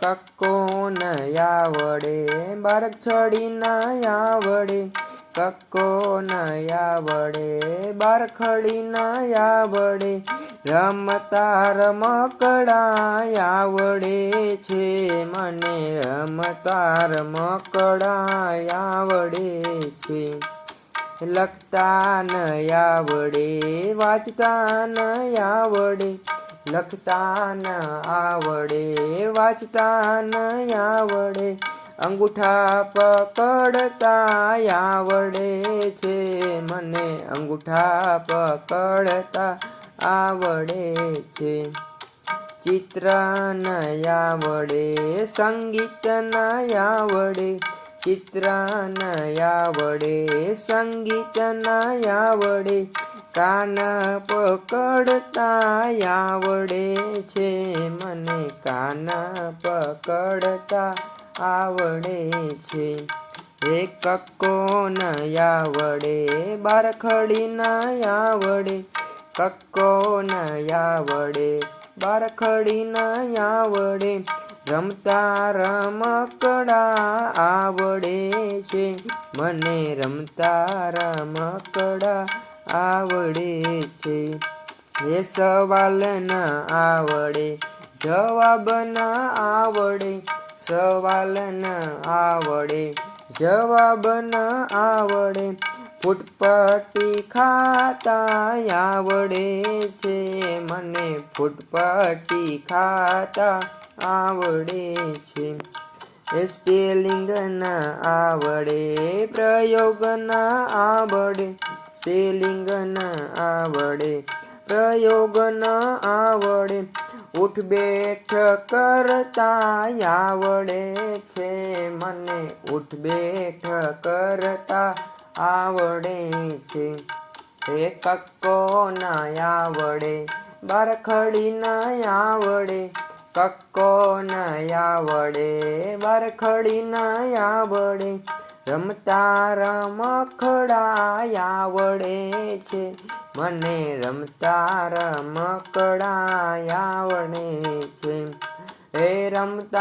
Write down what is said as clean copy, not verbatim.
કક્કો ન આવડે બારખડી ન આવડે, કક્કો ન આવડે બારખડી ન આવડે, રમતા રમકડા આવડે છે મને, રમતા રમકડા આવડે છે. લખતા ન આવડે વાંચતા ન આવડે, લખતા ન આવડે વાંચતા ન આવડે, અંગૂઠા પકડતા આવડે છે મને, અંગૂઠા પકડતા આવડે છે. ચિત્ર ન આવડે સંગીત ન આવડે, ચિત્ર ન આવડે સંગીત ન આવડે, કાન પકડતા આવડે છે મને, કાન પકડતા આવડે છે. હે કક્કો ન આવડે બારખડી ન આવડે, કક્કો ન આવડે બારખડી ન આવડે, રમતા રમકડા આવડે છે મને, રમતા રમકડા આવડે છે. હે સવાલ ન આવડે જવાબ ન આવડે, સવાલ ન આવડે જવાબ ન આવડે, ફૂટપટ્ટી ખાતા આવડે છે મને, ફૂટપટ્ટી ખાતા આવડે છે. સ્પેલિંગ ન આવડે પ્રયોગ ન આવડે, સ્પેલિંગ ન આવડે પ્રયોગ ન આવડે, ઉઠ બેઠ કરતા આવડે છે મને, ઉઠ બેઠ કરતા આવડે છે. હે કક્કો ન આવડે બારખડી ન આવડે, કક્કો ન આવડે બારખડી ન આવડે, રમતા રમકડા આવડે છે મને, રમતા રમકડા આવડે છે. હે રમતા